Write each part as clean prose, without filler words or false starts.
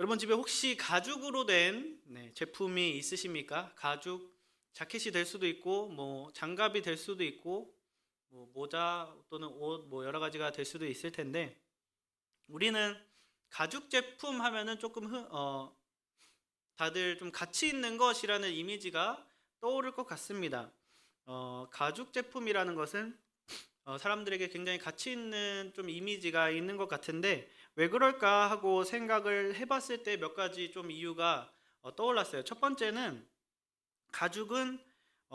여러분 집에 혹시 가죽으로 된 제품이 있으십니까? 가죽 자켓이 될 수도 있고 뭐 장갑이 될 수도 있고 뭐 모자 또는 옷 뭐 여러 가지가 될 수도 있을 텐데 우리는 가죽 제품 하면은 조금 다들 좀 가치 있는 것이라는 이미지가 떠오를 것 같습니다. 가죽 제품이라는 것은 사람들에게 굉장히 가치 있는 좀 이미지가 있는 것 같은데 왜 그럴까 하고 생각을 해봤을 때 몇 가지 좀 이유가 떠올랐어요. 첫 번째는 가죽은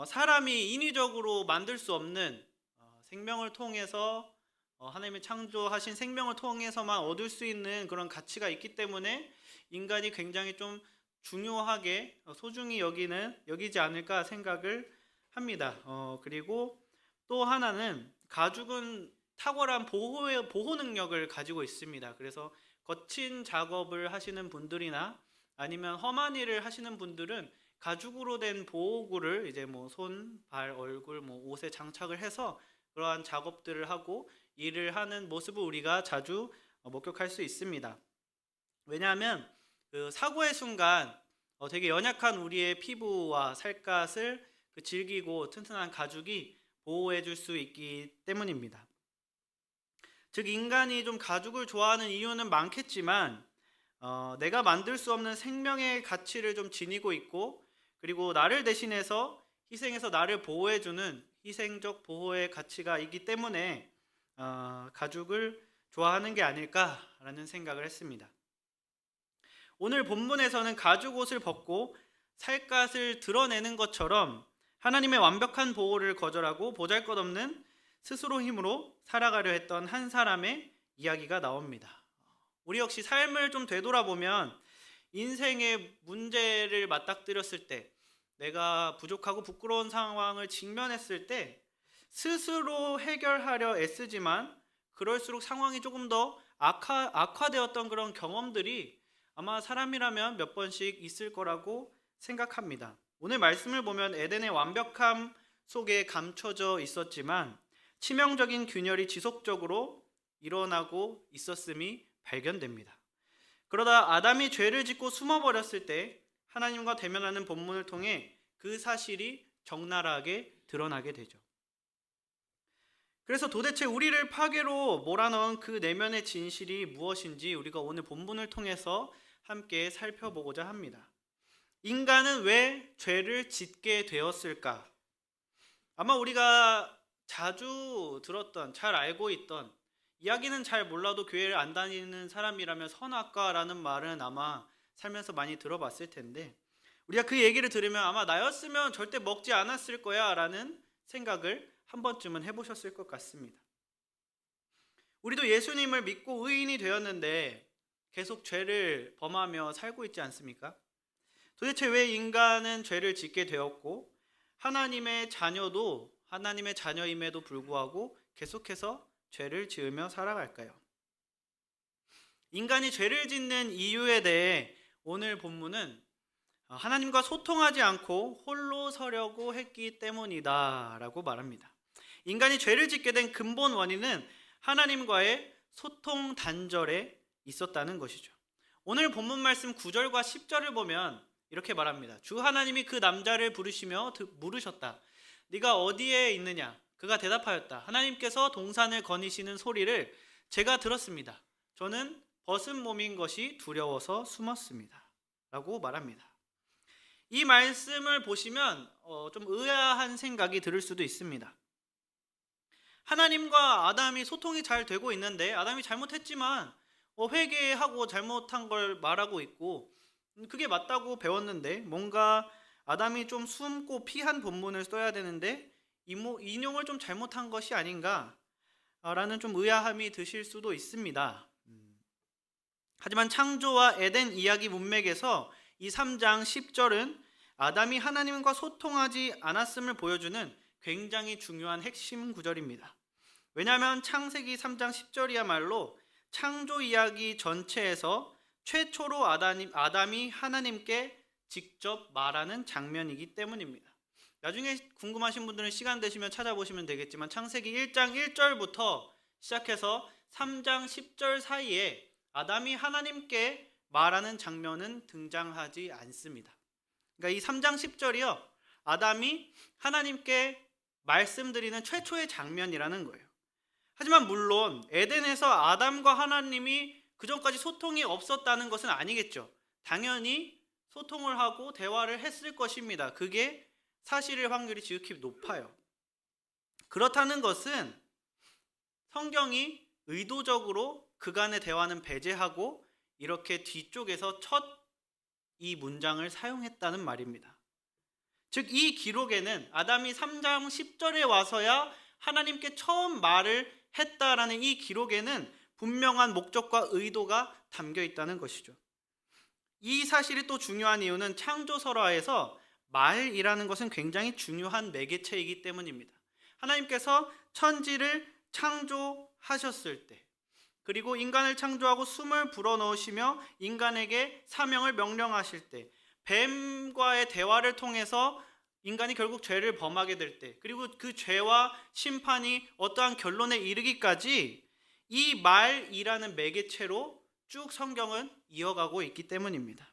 사람이 인위적으로 만들 수 없는 생명을 통해서 하나님의 창조하신 생명을 통해서만 얻을 수 있는 그런 가치가 있기 때문에 인간이 굉장히 좀 중요하게 소중히 여기지 않을까 생각을 합니다. 그리고 또 하나는 가죽은 탁월한 보호 능력을 가지고 있습니다. 그래서 거친 작업을 하시는 분들이나 아니면 험한 일을 하시는 분들은 가죽으로 된 보호구를 이제 뭐 손, 발, 얼굴, 뭐 옷에 장착을 해서 그러한 작업들을 하고 일을 하는 모습을 우리가 자주 목격할 수 있습니다. 왜냐하면 그 사고의 순간 되게 연약한 우리의 피부와 살갗을 질기고 튼튼한 가죽이 보호해 줄 수 있기 때문입니다. 즉 인간이 좀 가죽을 좋아하는 이유는 많겠지만 내가 만들 수 없는 생명의 가치를 좀 지니고 있고 그리고 나를 대신해서 희생해서 나를 보호해주는 희생적 보호의 가치가 있기 때문에 가죽을 좋아하는 게 아닐까라는 생각을 했습니다. 오늘 본문에서는 가죽 옷을 벗고 살갗을 드러내는 것처럼 하나님의 완벽한 보호를 거절하고 보잘것없는 스스로 힘으로 살아가려 했던 한 사람의 이야기가 나옵니다. 우리 역시 삶을 좀 되돌아보면 인생의 문제를 맞닥뜨렸을 때 내가 부족하고 부끄러운 상황을 직면했을 때 스스로 해결하려 애쓰지만 그럴수록 상황이 조금 더 악화되었던 그런 경험들이 아마 사람이라면 몇 번씩 있을 거라고 생각합니다. 오늘 말씀을 보면 에덴의 완벽함 속에 감춰져 있었지만 치명적인 균열이 지속적으로 일어나고 있었음이 발견됩니다. 그러다 아담이 죄를 짓고 숨어버렸을 때 하나님과 대면하는 본문을 통해 그 사실이 적나라하게 드러나게 되죠. 그래서 도대체 우리를 파괴로 몰아넣은 그 내면의 진실이 무엇인지 우리가 오늘 본문을 통해서 함께 살펴보고자 합니다. 인간은 왜 죄를 짓게 되었을까? 아마 우리가 자주 들었던, 잘 알고 있던, 이야기는 잘 몰라도 교회를 안 다니는 사람이라면 선악과라는 말은 아마 살면서 많이 들어봤을 텐데 우리가 그 얘기를 들으면 아마 나였으면 절대 먹지 않았을 거야 라는 생각을 한 번쯤은 해보셨을 것 같습니다. 우리도 예수님을 믿고 의인이 되었는데 계속 죄를 범하며 살고 있지 않습니까? 도대체 왜 인간은 죄를 짓게 되었고 하나님의 자녀도 하나님의 자녀임에도 불구하고 계속해서 죄를 지으며 살아갈까요? 인간이 죄를 짓는 이유에 대해 오늘 본문은 하나님과 소통하지 않고 홀로 서려고 했기 때문이다 라고 말합니다. 인간이 죄를 짓게 된 근본 원인은 하나님과의 소통 단절에 있었다는 것이죠. 오늘 본문 말씀 9절과 10절을 보면 이렇게 말합니다. 주 하나님이 그 남자를 부르시며 물으셨다. 네가 어디에 있느냐? 그가 대답하였다. 하나님께서 동산을 거니시는 소리를 제가 들었습니다. 저는 벗은 몸인 것이 두려워서 숨었습니다. 라고 말합니다. 이 말씀을 보시면 좀 의아한 생각이 들을 수도 있습니다. 하나님과 아담이 소통이 잘 되고 있는데 아담이 잘못했지만 회개하고 잘못한 걸 말하고 있고 그게 맞다고 배웠는데 뭔가 아담이 좀 숨고 피한 본문을 써야 되는데 인용을 좀 잘못한 것이 아닌가 라는 좀 의아함이 드실 수도 있습니다. 하지만 창조와 에덴 이야기 문맥에서 이 3장 10절은 아담이 하나님과 소통하지 않았음을 보여주는 굉장히 중요한 핵심 구절입니다. 왜냐하면 창세기 3장 10절이야말로 창조 이야기 전체에서 최초로 아담이 하나님께 직접 말하는 장면이기 때문입니다. 나중에 궁금하신 분들은 시간 되시면 찾아보시면 되겠지만 창세기 1장 1절부터 시작해서 3장 10절 사이에 아담이 하나님께 말하는 장면은 등장하지 않습니다. 그러니까 이 3장 10절이요. 아담이 하나님께 말씀드리는 최초의 장면이라는 거예요. 하지만 물론 에덴에서 아담과 하나님이 그전까지 소통이 없었다는 것은 아니겠죠. 당연히 소통을 하고 대화를 했을 것입니다. 그게 사실일 확률이 지극히 높아요. 그렇다는 것은 성경이 의도적으로 그간의 대화는 배제하고 이렇게 뒤쪽에서 첫 이 문장을 사용했다는 말입니다. 즉 이 기록에는 아담이 3장 10절에 와서야 하나님께 처음 말을 했다라는 이 기록에는 분명한 목적과 의도가 담겨 있다는 것이죠. 이 사실이 또 중요한 이유는 창조설화에서 말이라는 것은 굉장히 중요한 매개체이기 때문입니다. 하나님께서 천지를 창조하셨을 때, 그리고 인간을 창조하고 숨을 불어넣으시며 인간에게 사명을 명령하실 때, 뱀과의 대화를 통해서 인간이 결국 죄를 범하게 될 때, 그리고 그 죄와 심판이 어떠한 결론에 이르기까지 이 말이라는 매개체로 쭉 성경은 이어가고 있기 때문입니다.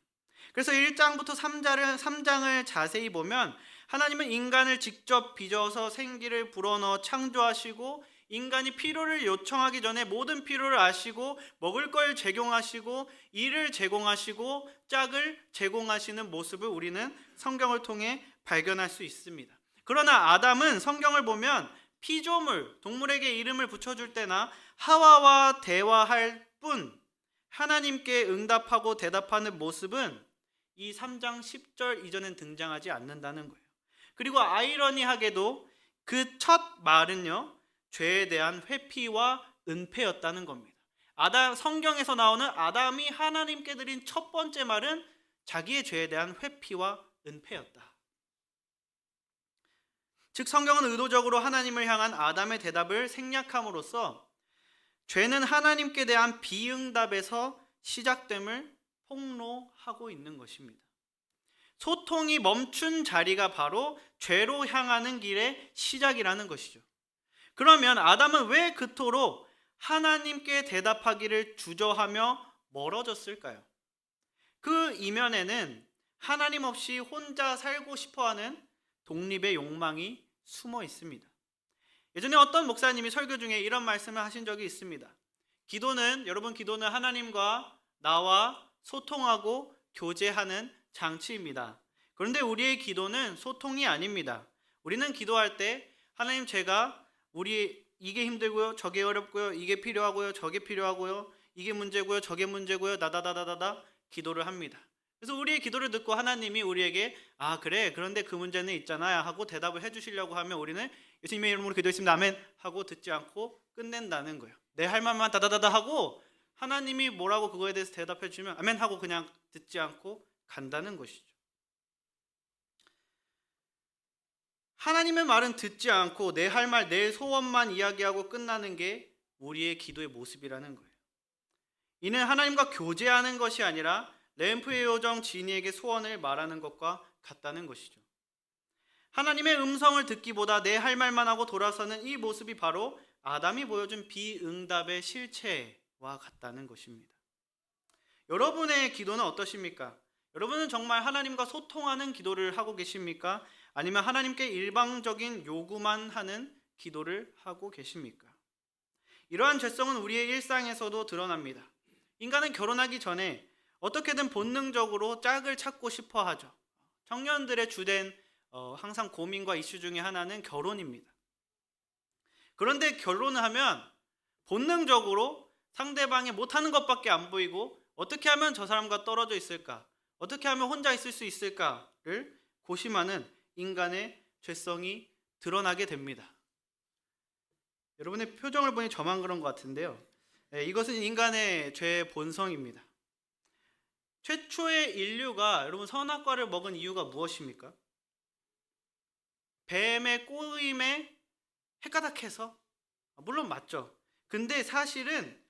그래서 1장부터 3장을 자세히 보면 하나님은 인간을 직접 빚어서 생기를 불어넣어 창조하시고 인간이 필요를 요청하기 전에 모든 필요를 아시고 먹을 걸 제공하시고 일을 제공하시고 짝을 제공하시는 모습을 우리는 성경을 통해 발견할 수 있습니다. 그러나 아담은 성경을 보면 피조물, 동물에게 이름을 붙여줄 때나 하와와 대화할 뿐 하나님께 응답하고 대답하는 모습은 이 3장 10절 이전엔 등장하지 않는다는 거예요. 그리고 아이러니하게도 그 첫 말은요, 죄에 대한 회피와 은폐였다는 겁니다. 성경에서 나오는 아담이 하나님께 드린 첫 번째 말은 자기의 죄에 대한 회피와 은폐였다. 즉 성경은 의도적으로 하나님을 향한 아담의 대답을 생략함으로써 죄는 하나님께 대한 비응답에서 시작됨을 폭로하고 있는 것입니다. 소통이 멈춘 자리가 바로 죄로 향하는 길의 시작이라는 것이죠. 그러면 아담은 왜 그토록 하나님께 대답하기를 주저하며 멀어졌을까요? 그 이면에는 하나님 없이 혼자 살고 싶어하는 독립의 욕망이 숨어 있습니다. 예전에 어떤 목사님이 설교 중에 이런 말씀을 하신 적이 있습니다. 기도는 하나님과 나와 소통하고 교제하는 장치입니다. 그런데 우리의 기도는 소통이 아닙니다. 우리는 기도할 때 하나님, 제가 이게 힘들고요, 저게 어렵고요, 이게 필요하고요, 저게 필요하고요, 이게 문제고요, 저게 문제고요, 나다다다다다 기도를 합니다. 그래서 우리의 기도를 듣고 하나님이 우리에게 그래, 그런데 그 문제는 있잖아요 하고 대답을 해주시려고 하면 우리는 예수님의 이름으로 기도했습니다 아멘 하고 듣지 않고 끝낸다는 거예요. 내 할 말만 다다다다 하고 하나님이 뭐라고 그거에 대해서 대답해 주면 아멘 하고 그냥 듣지 않고 간다는 것이죠. 하나님의 말은 듣지 않고 내 할 말, 내 소원만 이야기하고 끝나는 게 우리의 기도의 모습이라는 거예요. 이는 하나님과 교제하는 것이 아니라 램프의 요정 지니에게 소원을 말하는 것과 같다는 것이죠. 하나님의 음성을 듣기보다 내 할 말만 하고 돌아서는 이 모습이 바로 아담이 보여준 비응답의 실체와 같다는 것입니다. 여러분의 기도는 어떠십니까? 여러분은 정말 하나님과 소통하는 기도를 하고 계십니까? 아니면 하나님께 일방적인 요구만 하는 기도를 하고 계십니까? 이러한 죄성은 우리의 일상에서도 드러납니다. 인간은 결혼하기 전에 어떻게든 본능적으로 짝을 찾고 싶어 하죠. 청년들의 주된 항상 고민과 이슈 중에 하나는 결혼입니다. 그런데 결혼을 하면 본능적으로 상대방이 못하는 것밖에 안 보이고 어떻게 하면 저 사람과 떨어져 있을까? 어떻게 하면 혼자 있을 수 있을까를 고심하는 인간의 죄성이 드러나게 됩니다. 여러분의 표정을 보니 저만 그런 것 같은데요. 이것은 인간의 죄의 본성입니다. 최초의 인류가 여러분 선악과를 먹은 이유가 무엇입니까? 뱀의 꼬임에 헷가닥해서? 물론 맞죠. 근데 사실은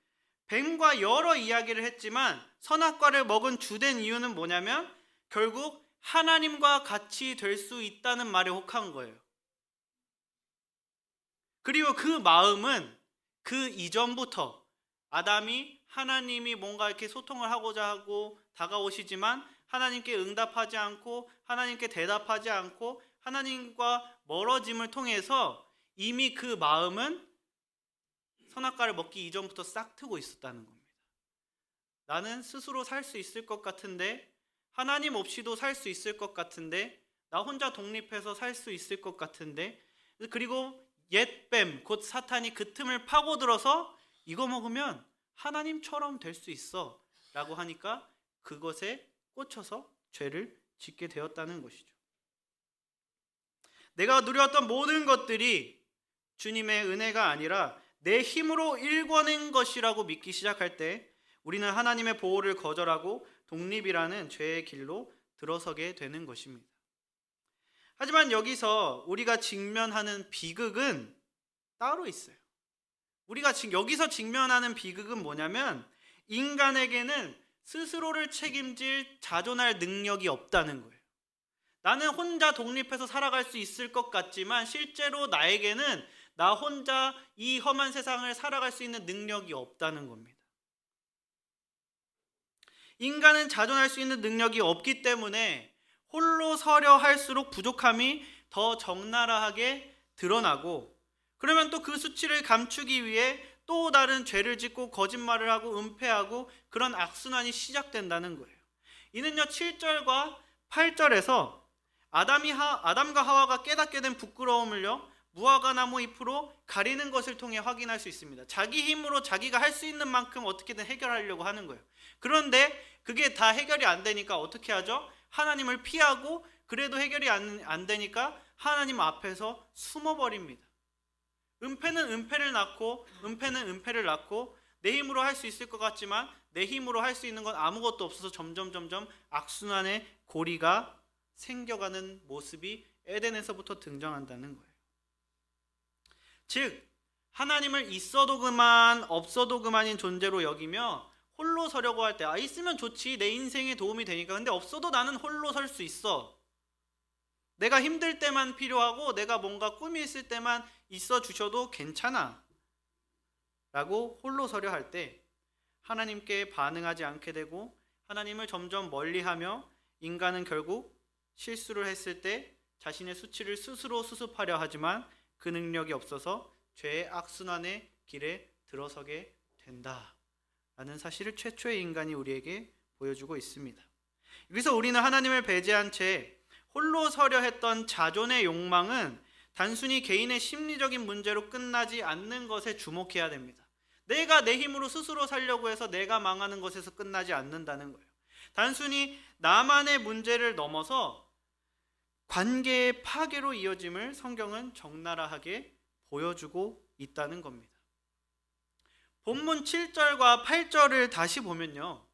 뱀과 여러 이야기를 했지만 선악과를 먹은 주된 이유는 뭐냐면 결국 하나님과 같이 될 수 있다는 말에 혹한 거예요. 그리고 그 마음은 그 이전부터 아담이 하나님이 뭔가 이렇게 소통을 하고자 하고 다가오시지만 하나님께 응답하지 않고 하나님께 대답하지 않고 하나님과 멀어짐을 통해서 이미 그 마음은 선악과를 먹기 이전부터 싹트고 있었다는 겁니다. 나는 스스로 살 수 있을 것 같은데, 하나님 없이도 살 수 있을 것 같은데, 나 혼자 독립해서 살 수 있을 것 같은데, 그리고 옛뱀 곧 사탄이 그 틈을 파고들어서 이거 먹으면 하나님처럼 될 수 있어 라고 하니까 그것에 꽂혀서 죄를 짓게 되었다는 것이죠. 내가 누렸던 모든 것들이 주님의 은혜가 아니라 내 힘으로 일궈낸 것이라고 믿기 시작할 때 우리는 하나님의 보호를 거절하고 독립이라는 죄의 길로 들어서게 되는 것입니다. 하지만 여기서 우리가 직면하는 비극은 따로 있어요. 우리가 여기서 직면하는 비극은 뭐냐면 인간에게는 스스로를 책임질 자존할 능력이 없다는 거예요. 나는 혼자 독립해서 살아갈 수 있을 것 같지만 실제로 나에게는 나 혼자 이 험한 세상을 살아갈 수 있는 능력이 없다는 겁니다. 인간은 자존할 수 있는 능력이 없기 때문에 홀로 서려 할수록 부족함이 더 적나라하게 드러나고, 그러면 또 그 수치를 감추기 위해 또 다른 죄를 짓고 거짓말을 하고 은폐하고 그런 악순환이 시작된다는 거예요. 이는요 7절과 8절에서 아담과 하와가 깨닫게 된 부끄러움을요 무화과 나무 잎으로 가리는 것을 통해 확인할 수 있습니다. 자기 힘으로 자기가 할 수 있는 만큼 어떻게든 해결하려고 하는 거예요. 그런데 그게 다 해결이 안 되니까 어떻게 하죠? 하나님을 피하고, 그래도 해결이 안 되니까 하나님 앞에서 숨어버립니다. 은폐는 은폐를 낳고 은폐를 낳고 내 힘으로 할 수 있을 것 같지만 내 힘으로 할 수 있는 건 아무것도 없어서 점점 악순환의 고리가 생겨가는 모습이 에덴에서부터 등장한다는 거예요. 즉 하나님을 있어도 그만 없어도 그만인 존재로 여기며 홀로 서려고 할 때 있으면 좋지, 내 인생에 도움이 되니까. 근데 없어도 나는 홀로 설 수 있어. 내가 힘들 때만 필요하고 내가 뭔가 꿈이 있을 때만 있어 주셔도 괜찮아 라고 홀로 서려 할 때 하나님께 반응하지 않게 되고 하나님을 점점 멀리하며 인간은 결국 실수를 했을 때 자신의 수치를 스스로 수습하려 하지만 그 능력이 없어서 죄의 악순환의 길에 들어서게 된다라는 사실을 최초의 인간이 우리에게 보여주고 있습니다. 여기서 우리는 하나님을 배제한 채 홀로 서려 했던 자존의 욕망은 단순히 개인의 심리적인 문제로 끝나지 않는 것에 주목해야 됩니다. 내가 내 힘으로 스스로 살려고 해서 내가 망하는 것에서 끝나지 않는다는 거예요. 단순히 나만의 문제를 넘어서 관계의 파괴로 이어짐을 성경은 적나라하게 보여주고 있다는 겁니다. 본문 7절과 8절을 다시 보면요,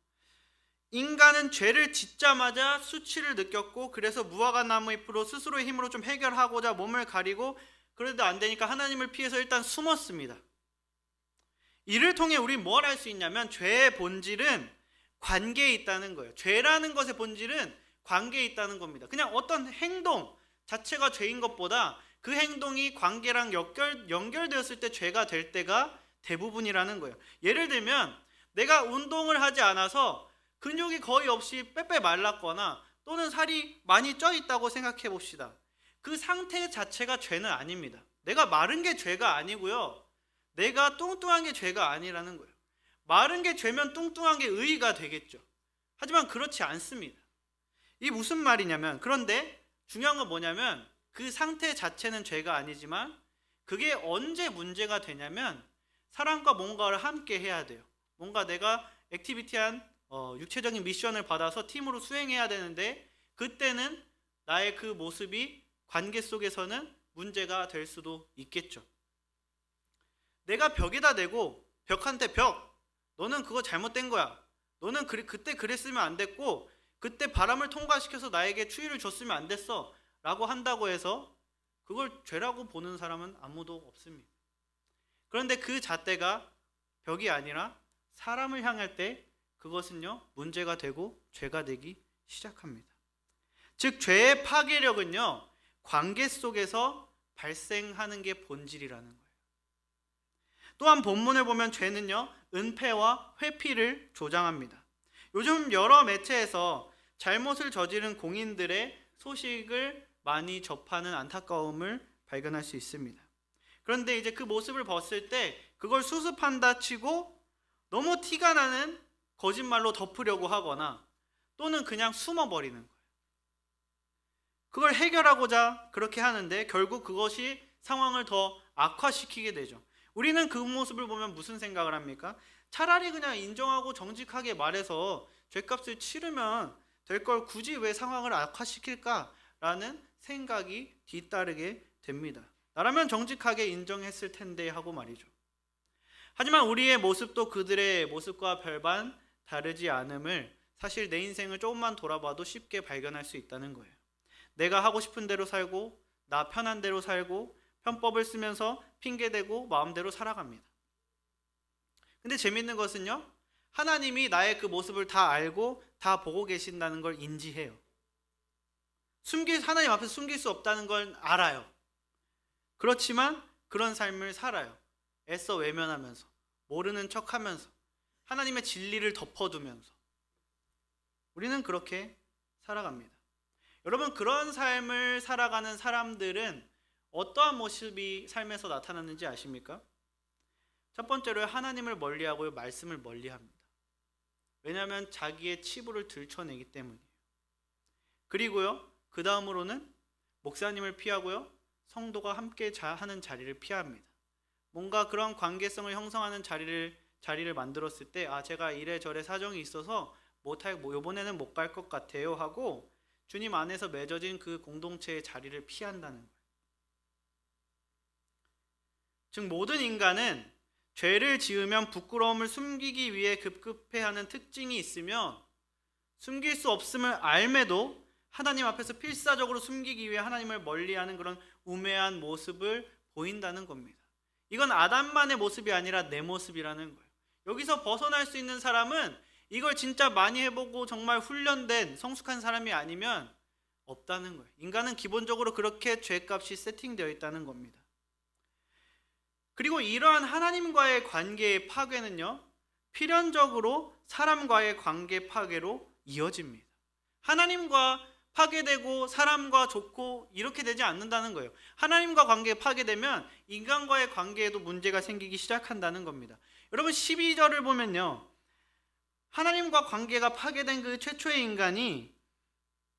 인간은 죄를 짓자마자 수치를 느꼈고 그래서 무화과 나무 잎으로 스스로의 힘으로 좀 해결하고자 몸을 가리고, 그래도 안 되니까 하나님을 피해서 일단 숨었습니다. 이를 통해 우리 뭘 할 수 있냐면 죄의 본질은 관계에 있다는 거예요. 죄라는 것의 본질은 관계에 있다는 겁니다. 그냥 어떤 행동 자체가 죄인 것보다 그 행동이 관계랑 연결되었을 때 죄가 될 때가 대부분이라는 거예요. 예를 들면 내가 운동을 하지 않아서 근육이 거의 없이 빼빼 말랐거나 또는 살이 많이 쪄 있다고 생각해 봅시다. 그 상태 자체가 죄는 아닙니다. 내가 마른 게 죄가 아니고요, 내가 뚱뚱한 게 죄가 아니라는 거예요. 마른 게 죄면 뚱뚱한 게 의의가 되겠죠. 하지만 그렇지 않습니다. 이게 무슨 말이냐면, 그런데 중요한 건 뭐냐면 그 상태 자체는 죄가 아니지만 그게 언제 문제가 되냐면 사람과 뭔가를 함께 해야 돼요. 뭔가 내가 액티비티한 육체적인 미션을 받아서 팀으로 수행해야 되는데 그때는 나의 그 모습이 관계 속에서는 문제가 될 수도 있겠죠. 내가 벽에다 대고 벽한테 너는 그거 잘못된 거야. 너는 그때 그랬으면 안 됐고 그때 바람을 통과시켜서 나에게 추위를 줬으면 안 됐어 라고 한다고 해서 그걸 죄라고 보는 사람은 아무도 없습니다. 그런데 그 잣대가 벽이 아니라 사람을 향할 때 그것은요 문제가 되고 죄가 되기 시작합니다. 즉 죄의 파괴력은요 관계 속에서 발생하는 게 본질이라는 거예요. 또한 본문을 보면 죄는요 은폐와 회피를 조장합니다. 요즘 여러 매체에서 잘못을 저지른 공인들의 소식을 많이 접하는 안타까움을 발견할 수 있습니다. 그런데 이제 그 모습을 봤을 때 그걸 수습한다 치고 너무 티가 나는 거짓말로 덮으려고 하거나 또는 그냥 숨어버리는 거예요. 그걸 해결하고자 그렇게 하는데 결국 그것이 상황을 더 악화시키게 되죠. 우리는 그 모습을 보면 무슨 생각을 합니까? 차라리 그냥 인정하고 정직하게 말해서 죗값을 치르면 될 걸 굳이 왜 상황을 악화시킬까라는 생각이 뒤따르게 됩니다. 나라면 정직하게 인정했을 텐데 하고 말이죠. 하지만 우리의 모습도 그들의 모습과 별반 다르지 않음을 사실 내 인생을 조금만 돌아봐도 쉽게 발견할 수 있다는 거예요. 내가 하고 싶은 대로 살고 나 편한 대로 살고 편법을 쓰면서 핑계대고 마음대로 살아갑니다. 근데 재밌는 것은요, 하나님이 나의 그 모습을 다 알고 다 보고 계신다는 걸 인지해요. 하나님 앞에서 숨길 수 없다는 걸 알아요. 그렇지만 그런 삶을 살아요. 애써 외면하면서, 모르는 척하면서, 하나님의 진리를 덮어두면서 우리는 그렇게 살아갑니다. 여러분, 그런 삶을 살아가는 사람들은 어떠한 모습이 삶에서 나타나는지 아십니까? 첫 번째로 하나님을 멀리하고 말씀을 멀리합니다. 왜냐하면 자기의 치부를 들춰내기 때문이에요. 그리고요, 그 다음으로는 목사님을 피하고요, 성도가 함께 하는 자리를 피합니다. 뭔가 그런 관계성을 형성하는 자리를 만들었을 때 제가 이래저래 사정이 있어서 이번에는 못 갈 것 같아요 하고 주님 안에서 맺어진 그 공동체의 자리를 피한다는 거예요. 즉 모든 인간은 죄를 지으면 부끄러움을 숨기기 위해 급급해하는 특징이 있으며 숨길 수 없음을 알매도 하나님 앞에서 필사적으로 숨기기 위해 하나님을 멀리하는 그런 우매한 모습을 보인다는 겁니다. 이건 아담만의 모습이 아니라 내 모습이라는 거예요. 여기서 벗어날 수 있는 사람은 이걸 진짜 많이 해보고 정말 훈련된 성숙한 사람이 아니면 없다는 거예요. 인간은 기본적으로 그렇게 죄값이 세팅되어 있다는 겁니다. 그리고 이러한 하나님과의 관계의 파괴는요, 필연적으로 사람과의 관계 파괴로 이어집니다. 하나님과 파괴되고 사람과 좋고 이렇게 되지 않는다는 거예요. 하나님과 관계 파괴되면 인간과의 관계에도 문제가 생기기 시작한다는 겁니다. 여러분 12절을 보면요, 하나님과 관계가 파괴된 그 최초의 인간이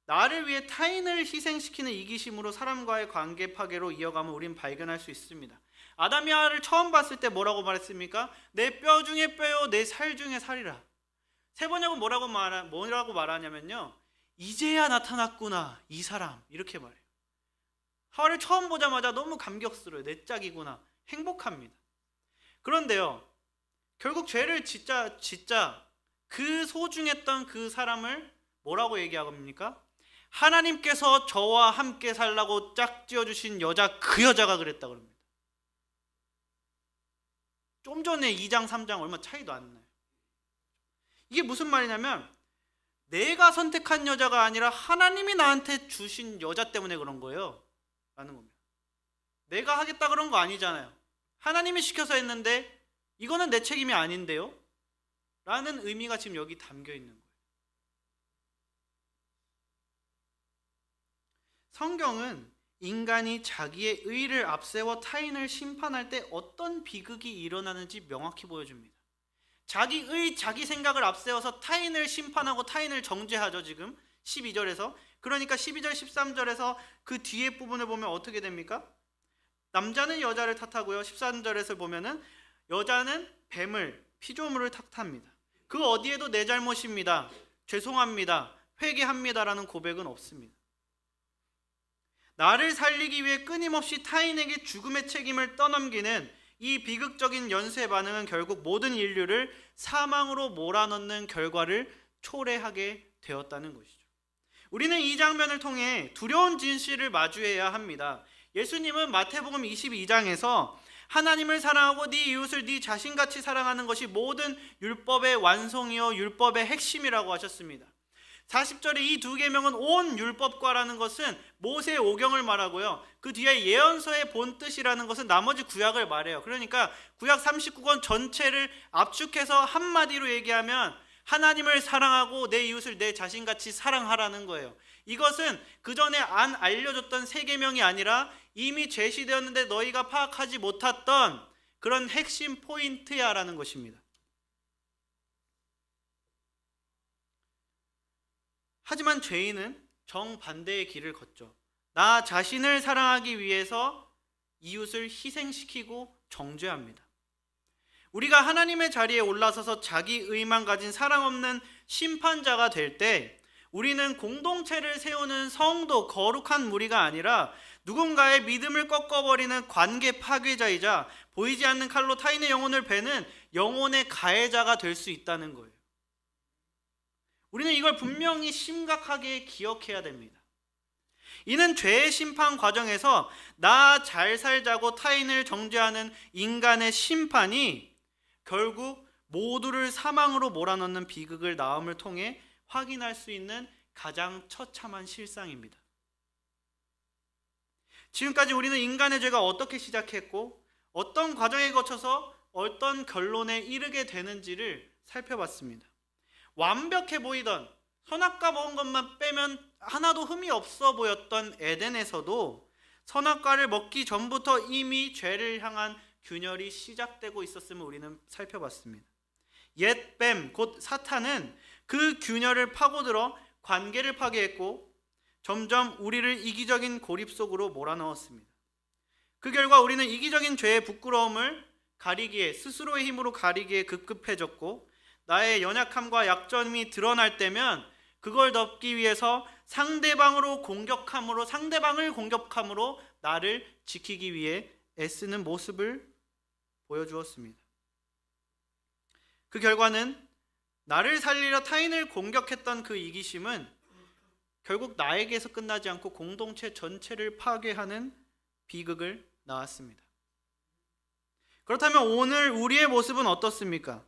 나를 위해 타인을 희생시키는 이기심으로 사람과의 관계 파괴로 이어감을 우린 발견할 수 있습니다. 아담이 하와를 처음 봤을 때 뭐라고 말했습니까? 내 뼈 중에 뼈요 내 살 중에 살이라. 세 번역은 뭐라고 말하냐면요, 이제야 나타났구나 이 사람, 이렇게 말해요. 하와를 처음 보자마자 너무 감격스러워요. 내 짝이구나, 행복합니다. 그런데요, 결국 죄를 짓자 그 소중했던 그 사람을 뭐라고 얘기합니까? 하나님께서 저와 함께 살라고 짝지어주신 여자, 그 여자가 그랬다 그럽니다. 좀 전에 2장 3장 얼마 차이도 안 나요. 이게 무슨 말이냐면 내가 선택한 여자가 아니라 하나님이 나한테 주신 여자 때문에 그런 거예요 라는 겁니다. 내가 하겠다 그런 거 아니잖아요. 하나님이 시켜서 했는데 이거는 내 책임이 아닌데요 라는 의미가 지금 여기 담겨 있는 거예요. 성경은 인간이 자기의 의를 앞세워 타인을 심판할 때 어떤 비극이 일어나는지 명확히 보여줍니다. 자기 의, 자기 생각을 앞세워서 타인을 심판하고 타인을 정죄하죠. 지금 12절에서. 그러니까 12절 13절에서 그 뒤에 부분을 보면 어떻게 됩니까? 남자는 여자를 탓하고요, 13절에서 보면은 여자는 뱀을, 피조물을 탓합니다. 그 어디에도 내 잘못입니다, 죄송합니다, 회개합니다라는 고백은 없습니다. 나를 살리기 위해 끊임없이 타인에게 죽음의 책임을 떠넘기는 이 비극적인 연쇄 반응은 결국 모든 인류를 사망으로 몰아넣는 결과를 초래하게 되었다는 것이죠. 우리는 이 장면을 통해 두려운 진실을 마주해야 합니다. 예수님은 마태복음 22장에서 하나님을 사랑하고 네 이웃을 네 자신같이 사랑하는 것이 모든 율법의 완성이요 율법의 핵심이라고 하셨습니다. 40절에 이 두 계명은 온 율법과라는 것은 모세의 오경을 말하고요, 그 뒤에 예언서의 본뜻이라는 것은 나머지 구약을 말해요. 그러니까 구약 39권 전체를 압축해서 한마디로 얘기하면 하나님을 사랑하고 내 이웃을 내 자신같이 사랑하라는 거예요. 이것은 그 전에 안 알려줬던 세 계명이 아니라 이미 제시되었는데 너희가 파악하지 못했던 그런 핵심 포인트야라는 것입니다. 하지만 죄인은 정반대의 길을 걷죠. 나 자신을 사랑하기 위해서 이웃을 희생시키고 정죄합니다. 우리가 하나님의 자리에 올라서서 자기 의만 가진 사랑 없는 심판자가 될 때 우리는 공동체를 세우는 성도, 거룩한 무리가 아니라 누군가의 믿음을 꺾어버리는 관계 파괴자이자 보이지 않는 칼로 타인의 영혼을 베는 영혼의 가해자가 될 수 있다는 거예요. 우리는 이걸 분명히 심각하게 기억해야 됩니다. 이는 죄의 심판 과정에서 나 잘 살자고 타인을 정죄하는 인간의 심판이 결국 모두를 사망으로 몰아넣는 비극을 나음을 통해 확인할 수 있는 가장 처참한 실상입니다. 지금까지 우리는 인간의 죄가 어떻게 시작했고 어떤 과정에 거쳐서 어떤 결론에 이르게 되는지를 살펴봤습니다. 완벽해 보이던 선악과 먹은 것만 빼면 하나도 흠이 없어 보였던 에덴에서도 선악과를 먹기 전부터 이미 죄를 향한 균열이 시작되고 있었음을 우리는 살펴봤습니다. 옛 뱀, 곧 사탄은 그 균열을 파고들어 관계를 파괴했고 점점 우리를 이기적인 고립 속으로 몰아넣었습니다. 그 결과 우리는 이기적인 죄의 부끄러움을 가리기에, 스스로의 힘으로 가리기에 급급해졌고 나의 연약함과 약점이 드러날 때면 그걸 덮기 위해서 상대방을 공격함으로 나를 지키기 위해 애쓰는 모습을 보여주었습니다. 그 결과는 나를 살리려 타인을 공격했던 그 이기심은 결국 나에게서 끝나지 않고 공동체 전체를 파괴하는 비극을 낳았습니다. 그렇다면 오늘 우리의 모습은 어떻습니까?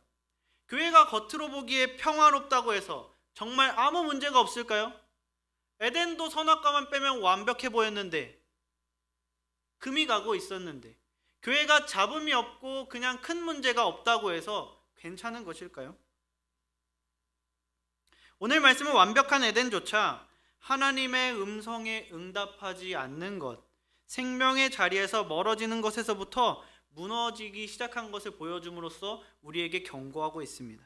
교회가 겉으로 보기에 평화롭다고 해서 정말 아무 문제가 없을까요? 에덴도 선악과만 빼면 완벽해 보였는데, 금이 가고 있었는데, 교회가 잡음이 없고 그냥 큰 문제가 없다고 해서 괜찮은 것일까요? 오늘 말씀은 완벽한 에덴조차 하나님의 음성에 응답하지 않는 것, 생명의 자리에서 멀어지는 것에서부터 무너지기 시작한 것을 보여줌으로써 우리에게 경고하고 있습니다.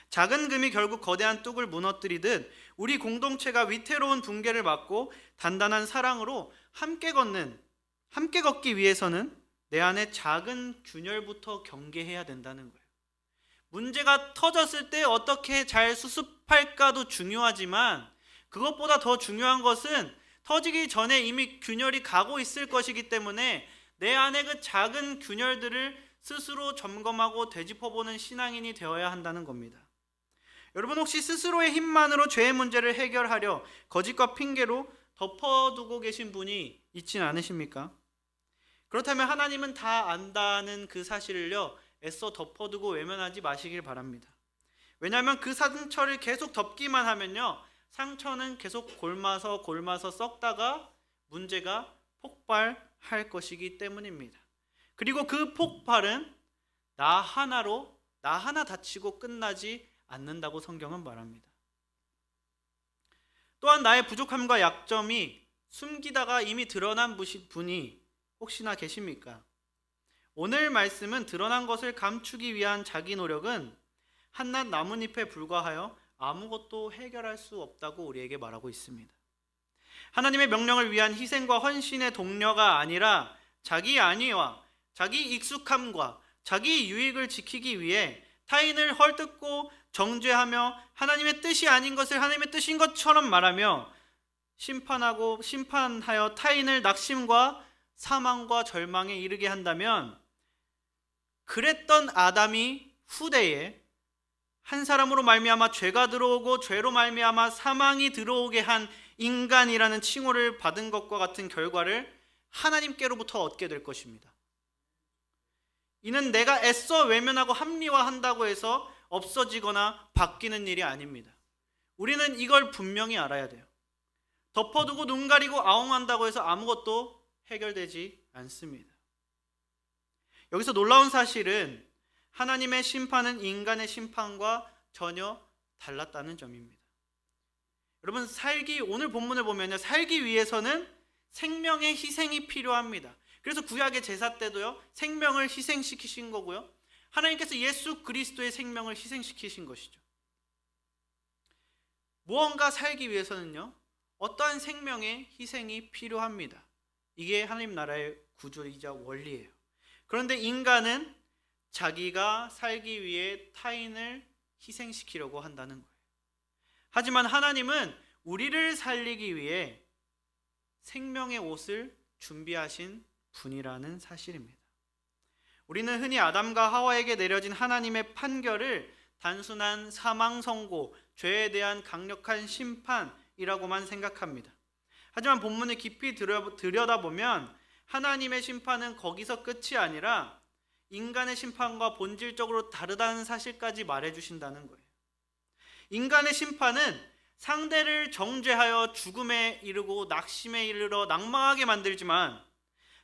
작은 금이 결국 거대한 뚝을 무너뜨리듯 우리 공동체가 위태로운 붕괴를 막고 단단한 사랑으로 함께 걷기 위해서는 내 안에 작은 균열부터 경계해야 된다는 거예요. 문제가 터졌을 때 어떻게 잘 수습할까도 중요하지만 그것보다 더 중요한 것은 터지기 전에 이미 균열이 가고 있을 것이기 때문에 내 안에 그 작은 균열들을 스스로 점검하고 되짚어보는 신앙인이 되어야 한다는 겁니다. 여러분 혹시 스스로의 힘만으로 죄의 문제를 해결하려 거짓과 핑계로 덮어두고 계신 분이 있진 않으십니까? 그렇다면 하나님은 다 안다는 그 사실을요 애써 덮어두고 외면하지 마시길 바랍니다. 왜냐하면 그 상처를 계속 덮기만 하면요 상처는 계속 골마서 썩다가 문제가 폭발할 것이기 때문입니다. 그리고 그 폭발은 나 하나 다치고 끝나지 않는다고 성경은 말합니다. 또한 나의 부족함과 약점이 숨기다가 이미 드러난 분이 혹시나 계십니까? 오늘 말씀은 드러난 것을 감추기 위한 자기 노력은 한낱 나뭇잎에 불과하여 아무것도 해결할 수 없다고 우리에게 말하고 있습니다. 하나님의 명령을 위한 희생과 헌신의 동료가 아니라 자기 안위와 자기 익숙함과 자기 유익을 지키기 위해 타인을 헐뜯고 정죄하며 하나님의 뜻이 아닌 것을 하나님의 뜻인 것처럼 말하며 심판하여 타인을 낙심과 사망과 절망에 이르게 한다면 그랬던 아담이 후대에 한 사람으로 말미암아 죄가 들어오고 죄로 말미암아 사망이 들어오게 한 인간이라는 칭호를 받은 것과 같은 결과를 하나님께로부터 얻게 될 것입니다. 이는 내가 애써 외면하고 합리화한다고 해서 없어지거나 바뀌는 일이 아닙니다. 우리는 이걸 분명히 알아야 돼요. 덮어두고 눈 가리고 아웅한다고 해서 아무것도 해결되지 않습니다. 여기서 놀라운 사실은 하나님의 심판은 인간의 심판과 전혀 달랐다는 점입니다. 여러분, 오늘 본문을 보면요, 살기 위해서는 생명의 희생이 필요합니다. 그래서 구약의 제사 때도요, 생명을 희생시키신 거고요, 하나님께서 예수 그리스도의 생명을 희생시키신 것이죠. 무언가 살기 위해서는요, 어떠한 생명의 희생이 필요합니다. 이게 하나님 나라의 구조이자 원리예요. 그런데 인간은 자기가 살기 위해 타인을 희생시키려고 한다는 거예요. 하지만 하나님은 우리를 살리기 위해 생명의 옷을 준비하신 분이라는 사실입니다. 우리는 흔히 아담과 하와에게 내려진 하나님의 판결을 단순한 사망 선고, 죄에 대한 강력한 심판이라고만 생각합니다. 하지만 본문을 깊이 들여다보면 하나님의 심판은 거기서 끝이 아니라 인간의 심판과 본질적으로 다르다는 사실까지 말해주신다는 거예요. 인간의 심판은 상대를 정죄하여 죽음에 이르고 낙심에 이르러 낙망하게 만들지만,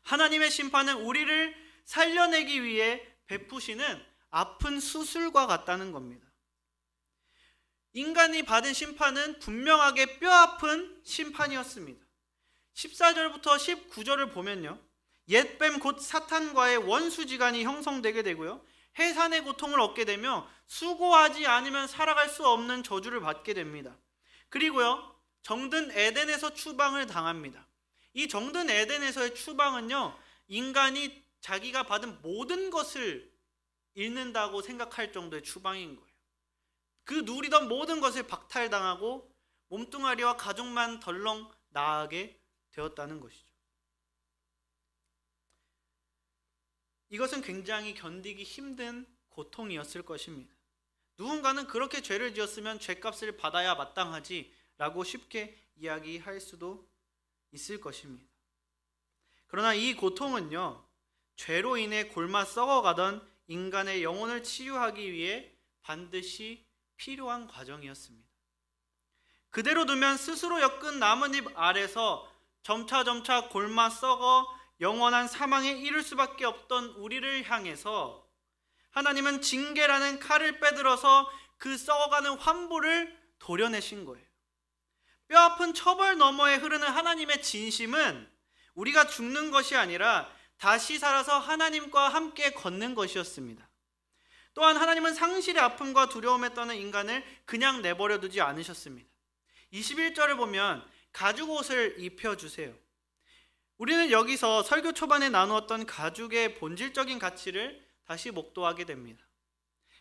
하나님의 심판은 우리를 살려내기 위해 베푸시는 아픈 수술과 같다는 겁니다. 인간이 받은 심판은 분명하게 뼈아픈 심판이었습니다. 14절부터 19절을 보면요, 옛뱀 곧 사탄과의 원수지간이 형성되게 되고요, 해산의 고통을 얻게 되며 수고하지 않으면 살아갈 수 없는 저주를 받게 됩니다. 그리고요, 정든 에덴에서 추방을 당합니다. 이 정든 에덴에서의 추방은요, 인간이 자기가 받은 모든 것을 잃는다고 생각할 정도의 추방인 거예요. 그 누리던 모든 것을 박탈당하고 몸뚱아리와 가족만 덜렁 나가게 되었다는 것이죠. 이것은 굉장히 견디기 힘든 고통이었을 것입니다. 누군가는 그렇게 죄를 지었으면 죄값을 받아야 마땅하지 라고 쉽게 이야기할 수도 있을 것입니다. 그러나 이 고통은요, 죄로 인해 골마 썩어가던 인간의 영혼을 치유하기 위해 반드시 필요한 과정이었습니다. 그대로 두면 스스로 엮은 나뭇잎 아래서 점차 골마 썩어 영원한 사망에 이를 수밖에 없던 우리를 향해서 하나님은 징계라는 칼을 빼들어서 그 썩어가는 환부를 도려내신 거예요. 뼈아픈 처벌 너머에 흐르는 하나님의 진심은 우리가 죽는 것이 아니라 다시 살아서 하나님과 함께 걷는 것이었습니다. 또한 하나님은 상실의 아픔과 두려움에 떠는 인간을 그냥 내버려 두지 않으셨습니다. 21절을 보면 가죽 옷을 입혀주세요. 우리는 여기서 설교 초반에 나누었던 가죽의 본질적인 가치를 다시 목도하게 됩니다.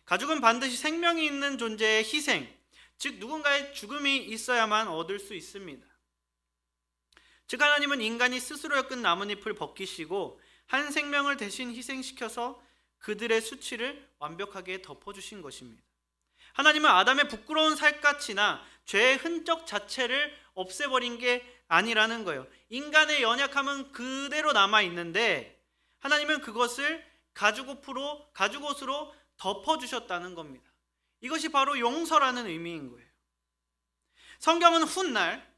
가죽은 반드시 생명이 있는 존재의 희생, 즉 누군가의 죽음이 있어야만 얻을 수 있습니다. 즉 하나님은 인간이 스스로 엮은 나뭇잎을 벗기시고 한 생명을 대신 희생시켜서 그들의 수치를 완벽하게 덮어주신 것입니다. 하나님은 아담의 부끄러운 살갗이나 죄의 흔적 자체를 없애버린 게 아니라는 거예요. 인간의 연약함은 그대로 남아있는데 하나님은 그것을 가죽옷으로 덮어주셨다는 겁니다. 이것이 바로 용서라는 의미인 거예요. 성경은 훗날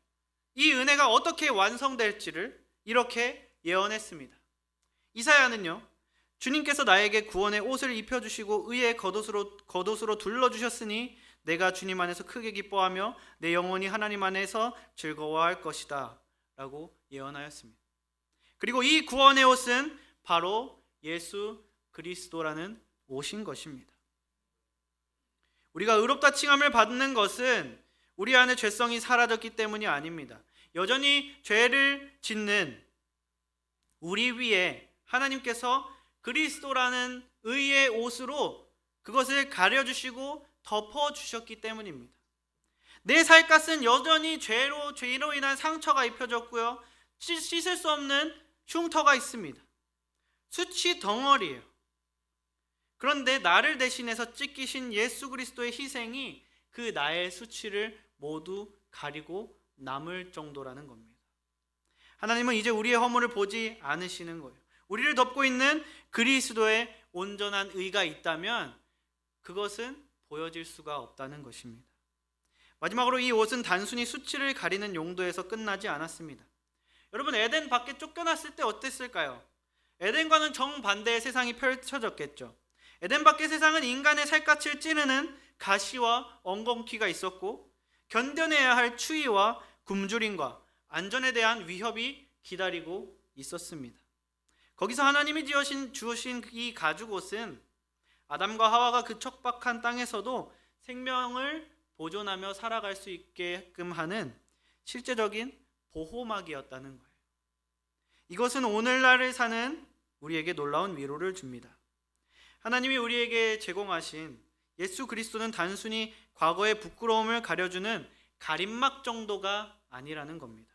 이 은혜가 어떻게 완성될지를 이렇게 예언했습니다. 이사야는요, 주님께서 나에게 구원의 옷을 입혀주시고 의의 겉옷으로 둘러주셨으니 내가 주님 안에서 크게 기뻐하며 내 영혼이 하나님 안에서 즐거워할 것이다 라고 예언하였습니다. 그리고 이 구원의 옷은 바로 예수 그리스도라는 옷인 것입니다. 우리가 의롭다 칭함을 받는 것은 우리 안에 죄성이 사라졌기 때문이 아닙니다. 여전히 죄를 짓는 우리 위에 하나님께서 그리스도라는 의의 옷으로 그것을 가려주시고 덮어주셨기 때문입니다. 내 살갗은 여전히 죄로 인한 상처가 입혀졌고요, 씻을 수 없는 흉터가 있습니다. 수치 덩어리예요. 그런데 나를 대신해서 찢기신 예수 그리스도의 희생이 그 나의 수치를 모두 가리고 남을 정도라는 겁니다. 하나님은 이제 우리의 허물을 보지 않으시는 거예요. 우리를 덮고 있는 그리스도의 온전한 의가 있다면 그것은 보여질 수가 없다는 것입니다. 마지막으로 이 옷은 단순히 수치를 가리는 용도에서 끝나지 않았습니다. 여러분, 에덴 밖에 쫓겨났을 때 어땠을까요? 에덴과는 정반대의 세상이 펼쳐졌겠죠. 에덴 밖의 세상은 인간의 살갗을 찌르는 가시와 엉겅퀴가 있었고 견뎌내야 할 추위와 굶주림과 안전에 대한 위협이 기다리고 있었습니다. 거기서 하나님이 주신 이 가죽옷은 아담과 하와가 그 척박한 땅에서도 생명을 보존하며 살아갈 수 있게끔 하는 실제적인 보호막이었다는 거예요. 이것은 오늘날을 사는 우리에게 놀라운 위로를 줍니다. 하나님이 우리에게 제공하신 예수 그리스도는 단순히 과거의 부끄러움을 가려주는 가림막 정도가 아니라는 겁니다.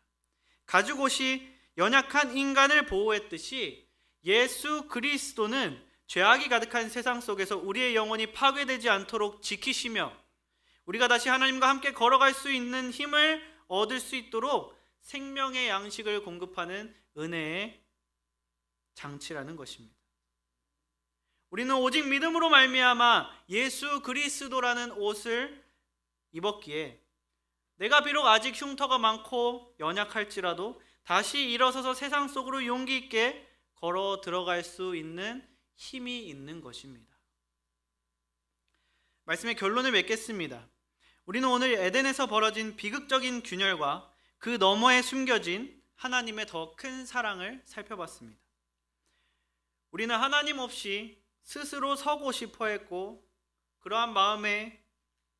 가죽옷이 연약한 인간을 보호했듯이 예수 그리스도는 죄악이 가득한 세상 속에서 우리의 영혼이 파괴되지 않도록 지키시며 우리가 다시 하나님과 함께 걸어갈 수 있는 힘을 얻을 수 있도록 생명의 양식을 공급하는 은혜의 장치라는 것입니다. 우리는 오직 믿음으로 말미암아 예수 그리스도라는 옷을 입었기에 내가 비록 아직 흉터가 많고 연약할지라도 다시 일어서서 세상 속으로 용기 있게 걸어 들어갈 수 있는 힘이 있는 것입니다. 말씀의 결론을 맺겠습니다. 우리는 오늘 에덴에서 벌어진 비극적인 균열과 그 너머에 숨겨진 하나님의 더 큰 사랑을 살펴봤습니다. 우리는 하나님 없이 스스로 서고 싶어 했고 그러한 마음의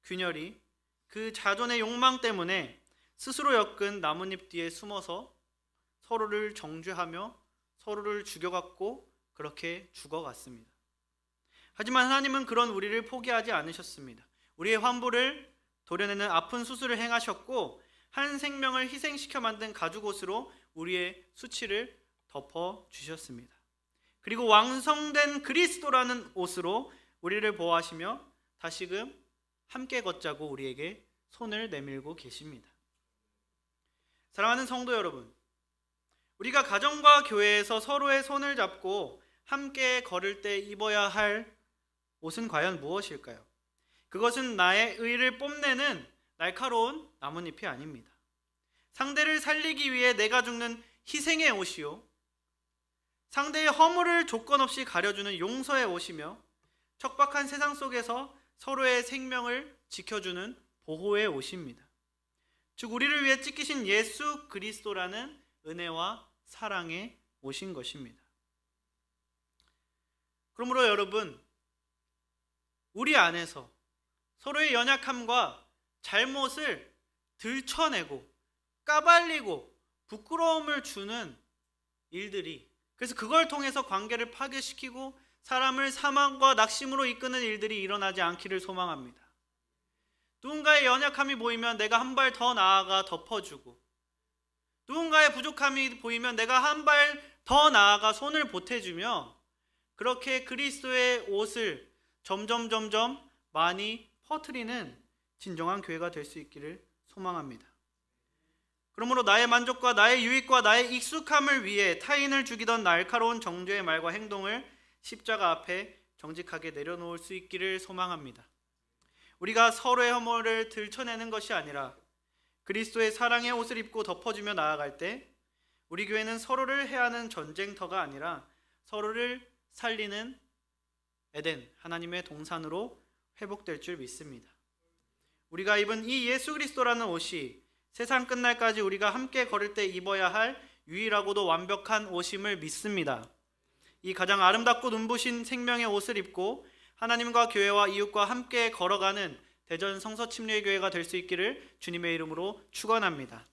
균열이 그 자존의 욕망 때문에 스스로 엮은 나뭇잎 뒤에 숨어서 서로를 정죄하며 서로를 죽여갔고 그렇게 죽어갔습니다. 하지만 하나님은 그런 우리를 포기하지 않으셨습니다. 우리의 환부를 도려내는 아픈 수술을 행하셨고 한 생명을 희생시켜 만든 가죽옷으로 우리의 수치를 덮어주셨습니다. 그리고 완성된 그리스도라는 옷으로 우리를 보호하시며 다시금 함께 걷자고 우리에게 손을 내밀고 계십니다. 사랑하는 성도 여러분, 우리가 가정과 교회에서 서로의 손을 잡고 함께 걸을 때 입어야 할 옷은 과연 무엇일까요? 그것은 나의 의를 뽐내는 날카로운 나뭇잎이 아닙니다. 상대를 살리기 위해 내가 죽는 희생의 옷이요, 상대의 허물을 조건 없이 가려주는 용서의 옷이며 척박한 세상 속에서 서로의 생명을 지켜주는 보호의 옷입니다. 즉 우리를 위해 찢기신 예수 그리스도라는 은혜와 사랑의 옷인 것입니다. 그러므로 여러분, 우리 안에서 서로의 연약함과 잘못을 들춰내고 까발리고 부끄러움을 주는 일들이, 그래서 그걸 통해서 관계를 파괴시키고 사람을 사망과 낙심으로 이끄는 일들이 일어나지 않기를 소망합니다. 누군가의 연약함이 보이면 내가 한 발 더 나아가 덮어주고, 누군가의 부족함이 보이면 내가 한 발 더 나아가 손을 보태주며, 그렇게 그리스도의 옷을 점점 많이 퍼뜨리는 진정한 교회가 될 수 있기를 소망합니다. 그러므로 나의 만족과 나의 유익과 나의 익숙함을 위해 타인을 죽이던 날카로운 정죄의 말과 행동을 십자가 앞에 정직하게 내려놓을 수 있기를 소망합니다. 우리가 서로의 허물을 들춰내는 것이 아니라 그리스도의 사랑의 옷을 입고 덮어주며 나아갈 때 우리 교회는 서로를 해하는 전쟁터가 아니라 서로를 살리는 에덴, 하나님의 동산으로 회복될 줄 믿습니다. 우리가 입은 이 예수 그리스도라는 옷이 세상 끝날까지 우리가 함께 걸을 때 입어야 할 유일하고도 완벽한 옷임을 믿습니다. 이 가장 아름답고 눈부신 생명의 옷을 입고 하나님과 교회와 이웃과 함께 걸어가는 대전 성서침례교회가 될 수 있기를 주님의 이름으로 축원합니다.